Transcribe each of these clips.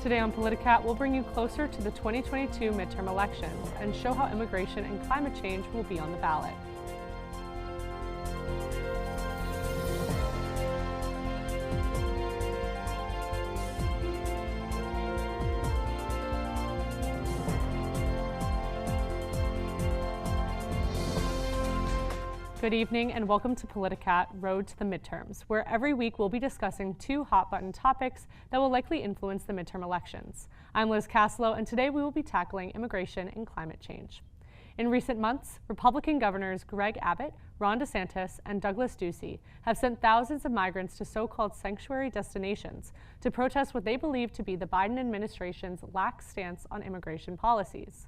Today on Politicat, we'll bring you closer to the 2022 midterm elections and show how immigration and climate change will be on the ballot. Good evening and welcome to Politicat Road to the Midterms, where every week we'll be discussing two hot-button topics that will likely influence the midterm elections. I'm Liz Caslow, and today we will be tackling immigration and climate change. In recent months, Republican governors Greg Abbott, Ron DeSantis, and Douglas Ducey have sent thousands of migrants to so-called sanctuary destinations to protest what they believe to be the Biden administration's lax stance on immigration policies.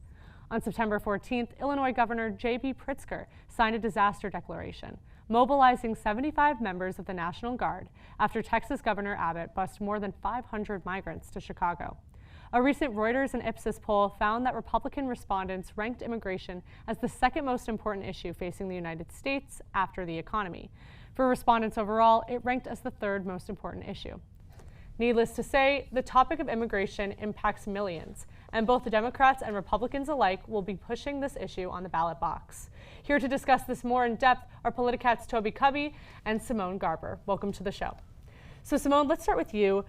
On September 14th, Illinois Governor J.B. Pritzker signed a disaster declaration, mobilizing 75 members of the National Guard after Texas Governor Abbott bused more than 500 migrants to Chicago. A recent Reuters and Ipsos poll found that Republican respondents ranked immigration as the second most important issue facing the United States after the economy. For respondents overall, it ranked as the third most important issue. Needless to say, the topic of immigration impacts millions, and both the Democrats and Republicans alike will be pushing this issue on the ballot box. Here to discuss this more in depth are Politicat's Toby Cubby and Simone Garber. Welcome to the show. So Simone, let's start with you.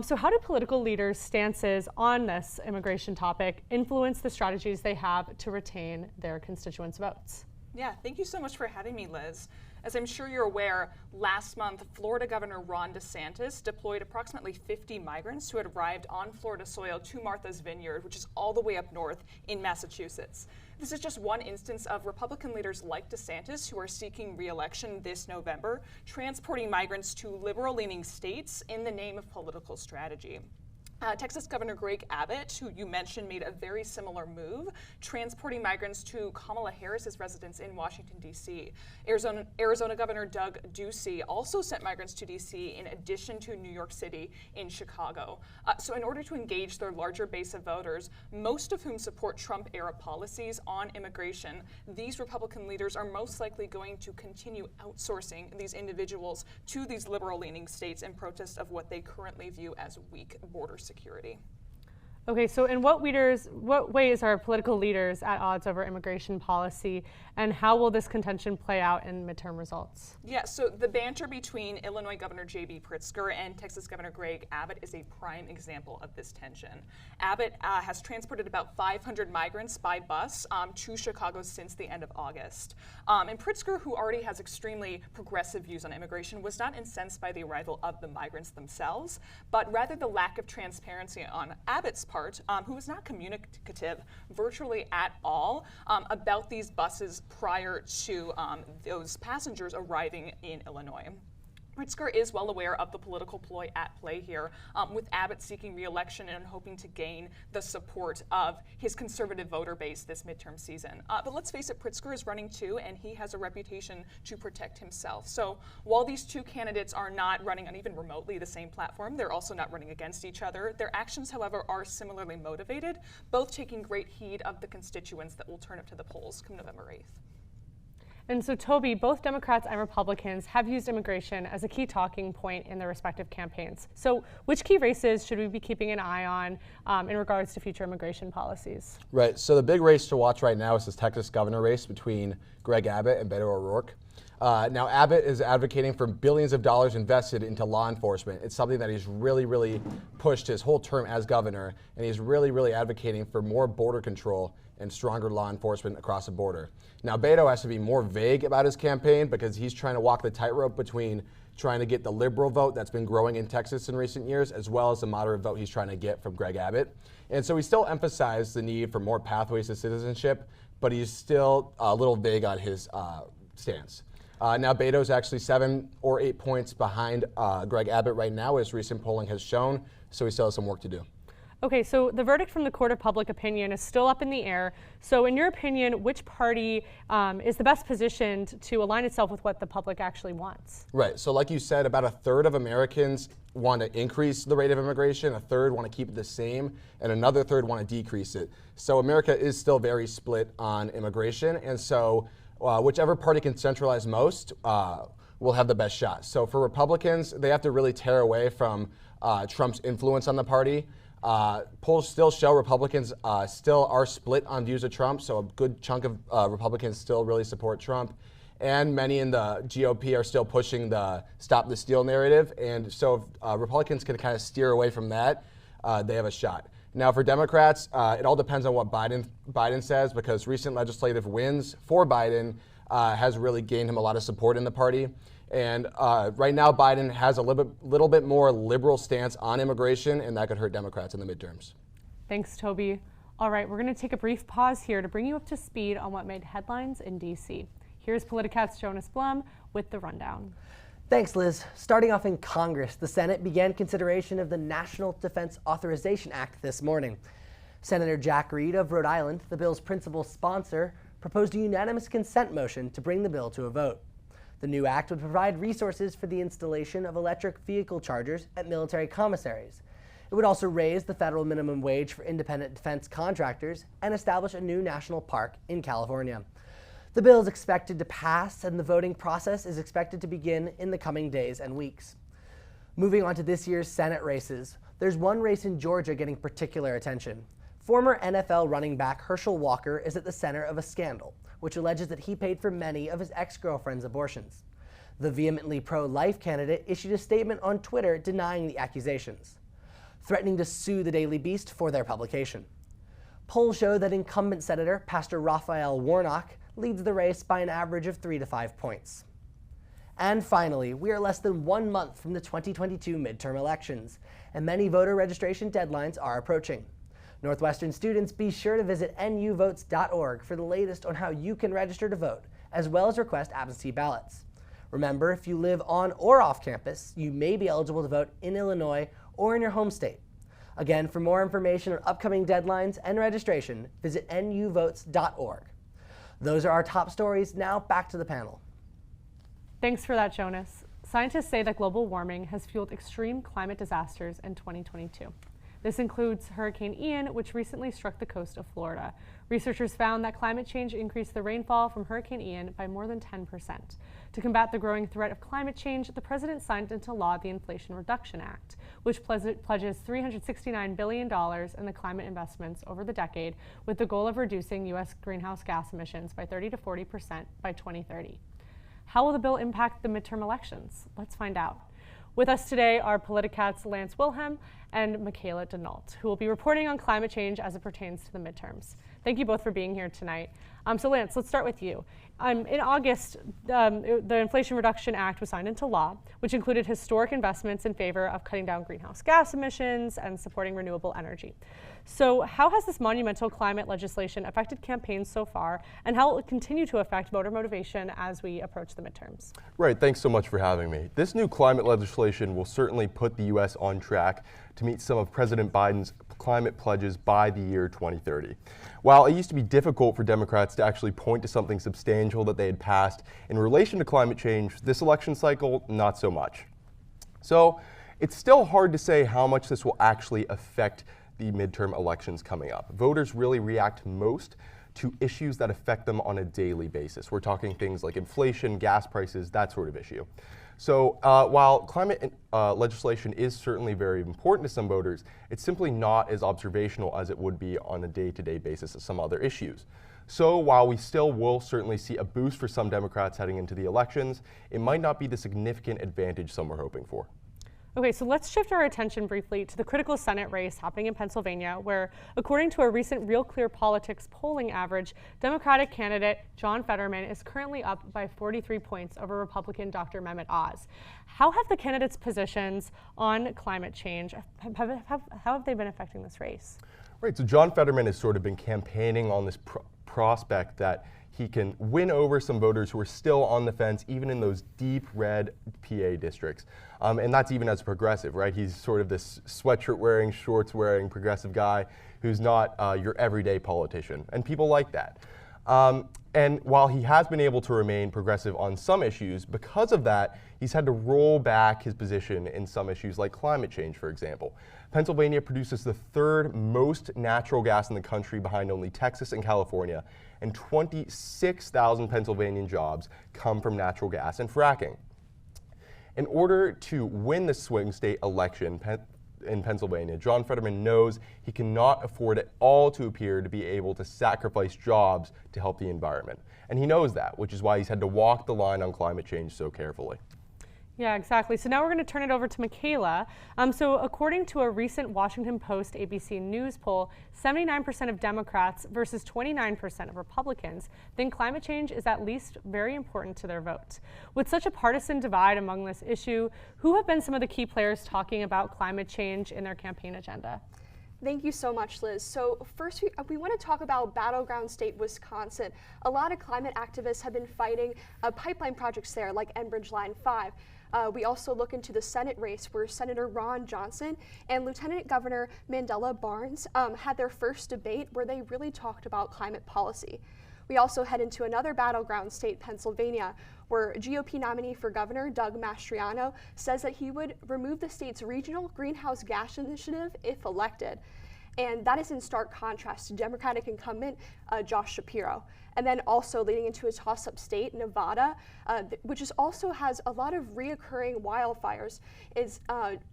So how do political leaders' stances on this immigration topic influence the strategies they have to retain their constituents' votes? Yeah, thank you so much for having me, Liz. As I'm sure you're aware, last month, Florida Governor Ron DeSantis deployed approximately 50 migrants who had arrived on Florida soil to Martha's Vineyard, which is all the way up north in Massachusetts. This is just one instance of Republican leaders like DeSantis who are seeking re-election this November, transporting migrants to liberal-leaning states in the name of political strategy. Texas Governor Greg Abbott, who you mentioned, made a very similar move, transporting migrants to Kamala Harris's residence in Washington, D.C. Arizona Governor Doug Ducey also sent migrants to D.C. in addition to New York City and Chicago. So in order to engage their larger base of voters, most of whom support Trump-era policies on immigration, these Republican leaders are most likely going to continue outsourcing these individuals to these liberal-leaning states in protest of what they currently view as weak border security. Okay, so in what ways are political leaders at odds over immigration policy, and how will this contention play out in midterm results? Yeah, so the banter between Illinois Governor J.B. Pritzker and Texas Governor Greg Abbott is a prime example of this tension. Abbott has transported about 500 migrants by bus to Chicago since the end of August. And Pritzker, who already has extremely progressive views on immigration, was not incensed by the arrival of the migrants themselves, but rather the lack of transparency on Abbott's part, who was not communicative virtually at all about these buses prior to those passengers arriving in Illinois. Pritzker is well aware of the political ploy at play here, with Abbott seeking re-election and hoping to gain the support of his conservative voter base this midterm season. But let's face it, Pritzker is running too, and he has a reputation to protect himself. So while these two candidates are not running on even remotely the same platform, they're also not running against each other. Their actions, however, are similarly motivated, both taking great heed of the constituents that will turn up to the polls come November 8th. And so, Toby, both Democrats and Republicans have used immigration as a key talking point in their respective campaigns. So which key races should we be keeping an eye on in regards to future immigration policies? Right, so the big race to watch right now is this Texas governor race between Greg Abbott and Beto O'Rourke. Now, Abbott is advocating for billions of dollars invested into law enforcement. It's something that he's really pushed his whole term as governor, and he's really advocating for more border control and stronger law enforcement across the border. Now, Beto has to be more vague about his campaign because he's trying to walk the tightrope between trying to get the liberal vote that's been growing in Texas in recent years, as well as the moderate vote he's trying to get from Greg Abbott. And so he still emphasized the need for more pathways to citizenship, but he's still a little vague on his stance. Now, Beto's actually 7 or 8 points behind Greg Abbott right now, as recent polling has shown, so he still has some work to do. Okay, so the verdict from the Court of Public Opinion is still up in the air. So in your opinion, which party is the best positioned to align itself with what the public actually wants? Right, so like you said, about a third of Americans want to increase the rate of immigration, a third want to keep it the same, and another third want to decrease it. So America is still very split on immigration, and so whichever party can centralize most will have the best shot. So for Republicans, they have to really tear away from Trump's influence on the party. Polls still show Republicans still are split on views of Trump, so a good chunk of Republicans still really support Trump. And many in the GOP are still pushing the stop the steal narrative. And so if Republicans can kind of steer away from that, they have a shot. Now for Democrats, it all depends on what Biden says, because recent legislative wins for Biden has really gained him a lot of support in the party. And right now, Biden has a little bit more liberal stance on immigration, and that could hurt Democrats in the midterms. Thanks, Toby. All right, we're going to take a brief pause here to bring you up to speed on what made headlines in D.C. Here's Politicat's Jonas Blum with the rundown. Thanks, Liz. Starting off in Congress, the Senate began consideration of the National Defense Authorization Act this morning. Senator Jack Reed of Rhode Island, the bill's principal sponsor, proposed a unanimous consent motion to bring the bill to a vote. The new act would provide resources for the installation of electric vehicle chargers at military commissaries. It would also raise the federal minimum wage for independent defense contractors and establish a new national park in California. The bill is expected to pass, and the voting process is expected to begin in the coming days and weeks. Moving on to this year's Senate races, there's one race in Georgia getting particular attention. Former NFL running back Herschel Walker is at the center of a scandal, which alleges that he paid for many of his ex-girlfriend's abortions. The vehemently pro-life candidate issued a statement on Twitter denying the accusations, threatening to sue the Daily Beast for their publication. Polls show that incumbent Senator Pastor Raphael Warnock leads the race by an average of 3 to 5 points. And finally, we are less than 1 month from the 2022 midterm elections, and many voter registration deadlines are approaching. Northwestern students, be sure to visit nuvotes.org for the latest on how you can register to vote, as well as request absentee ballots. Remember, if you live on or off campus, you may be eligible to vote in Illinois or in your home state. Again, for more information on upcoming deadlines and registration, visit nuvotes.org. Those are our top stories. Now back to the panel. Thanks for that, Jonas. Scientists say that global warming has fueled extreme climate disasters in 2022. This includes Hurricane Ian, which recently struck the coast of Florida. Researchers found that climate change increased the rainfall from Hurricane Ian by more than 10%. To combat the growing threat of climate change, the president signed into law the Inflation Reduction Act, which pledges $369 billion in the climate investments over the decade, with the goal of reducing U.S. greenhouse gas emissions by 30 to 40% by 2030. How will the bill impact the midterm elections? Let's find out. With us today are Politicat's Lance Wilhelm and Michaela Denault, who will be reporting on climate change as it pertains to the midterms. Thank you both for being here tonight. So Lance, let's start with you. In August, the Inflation Reduction Act was signed into law, which included historic investments in favor of cutting down greenhouse gas emissions and supporting renewable energy. So how has this monumental climate legislation affected campaigns so far, and how will it continue to affect voter motivation as we approach the midterms? Right, thanks so much for having me. This new climate legislation will certainly put the U.S. on track to meet some of President Biden's climate pledges by the year 2030. While it used to be difficult for Democrats to actually point to something substantial that they had passed in relation to climate change, this election cycle, not so much. So it's still hard to say how much this will actually affect the midterm elections coming up. Voters really react most to issues that affect them on a daily basis. We're talking things like inflation, gas prices, that sort of issue. So while climate legislation is certainly very important to some voters, it's simply not as observational as it would be on a day-to-day basis as some other issues. So while we still will certainly see a boost for some Democrats heading into the elections, it might not be the significant advantage some were hoping for. Okay, so let's shift our attention briefly to the critical Senate race happening in Pennsylvania, where, according to a recent Real Clear Politics polling average, Democratic candidate John Fetterman is currently up by 43 points over Republican Dr. Mehmet Oz. How have the candidates' positions on climate change, how have they been affecting this race? Right, so John Fetterman has sort of been campaigning on this prospect that he can win over some voters who are still on the fence, even in those deep red PA districts. And that's even as a progressive, right? He's sort of this sweatshirt wearing, shorts wearing progressive guy who's not your everyday politician. And people like that. And while he has been able to remain progressive on some issues, because of that, he's had to roll back his position in some issues like climate change, for example. Pennsylvania produces the third most natural gas in the country behind only Texas and California, and 26,000 Pennsylvanian jobs come from natural gas and fracking. In order to win the swing state election, in Pennsylvania. John Fetterman knows he cannot afford it all to appear to be able to sacrifice jobs to help the environment. And he knows that, which is why he's had to walk the line on climate change so carefully. Yeah, exactly. So now we're going to turn it over to Michaela. So according to a recent Washington Post ABC News poll, 79% of Democrats versus 29% of Republicans think climate change is at least very important to their vote. With such a partisan divide among this issue, who have been some of the key players talking about climate change in their campaign agenda? Thank you so much, Liz. So first, we want to talk about battleground state Wisconsin. A lot of climate activists have been fighting pipeline projects there, like Enbridge Line 5. We also look into the Senate race where Senator Ron Johnson and Lieutenant Governor Mandela Barnes had their first debate where they really talked about climate policy. We also head into another battleground state, Pennsylvania, where GOP nominee for governor Doug Mastriano says that he would remove the state's regional greenhouse gas initiative if elected. And that is in stark contrast to Democratic incumbent Josh Shapiro. And then also leading into a toss-up state, Nevada, which also has a lot of reoccurring wildfires, is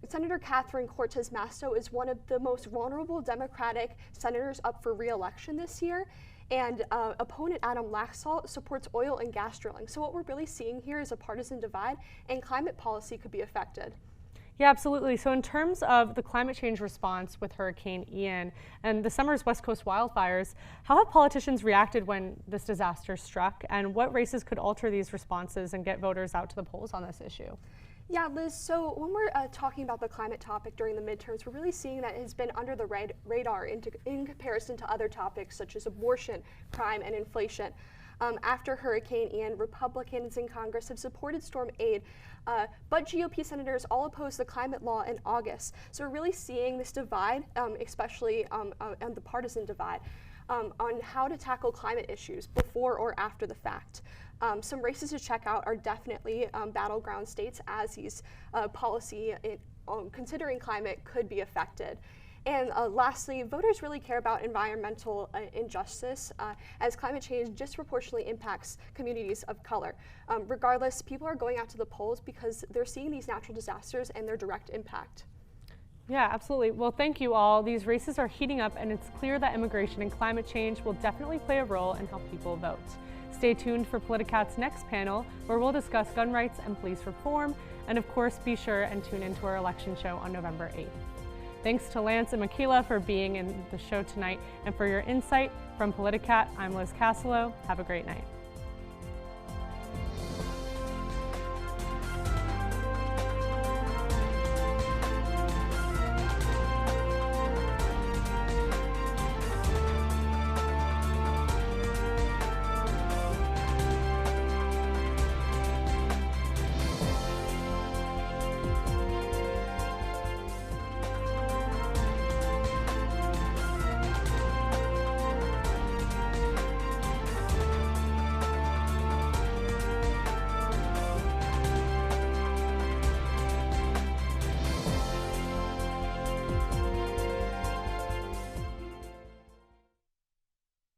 Senator Catherine Cortez Masto is one of the most vulnerable Democratic senators up for re-election this year. And opponent Adam Laxalt supports oil and gas drilling. So what we're really seeing here is a partisan divide, and climate policy could be affected. Yeah, absolutely. So in terms of the climate change response with Hurricane Ian and the summer's West Coast wildfires, how have politicians reacted when this disaster struck, and what races could alter these responses and get voters out to the polls on this issue? Yeah, Liz, so when we're talking about the climate topic during the midterms, we're really seeing that it has been under the radar in comparison to other topics such as abortion, crime, and inflation. After Hurricane Ian, Republicans in Congress have supported storm aid, but GOP senators all opposed the climate law in August. So we're really seeing this divide, especially on the partisan divide, on how to tackle climate issues before or after the fact. Some races to check out are definitely battleground states, as these policy considering climate could be affected. And lastly, voters really care about environmental injustice as climate change disproportionately impacts communities of color. Regardless, people are going out to the polls because they're seeing these natural disasters and their direct impact. Yeah, absolutely. Well, thank you all. These races are heating up, and it's clear that immigration and climate change will definitely play a role in how people vote. Stay tuned for Politicat's next panel, where we'll discuss gun rights and police reform. And of course, be sure and tune into our election show on November 8th. Thanks to Lance and Michaela for being in the show tonight and for your insight. From Politicat, I'm Liz Castello. Have a great night.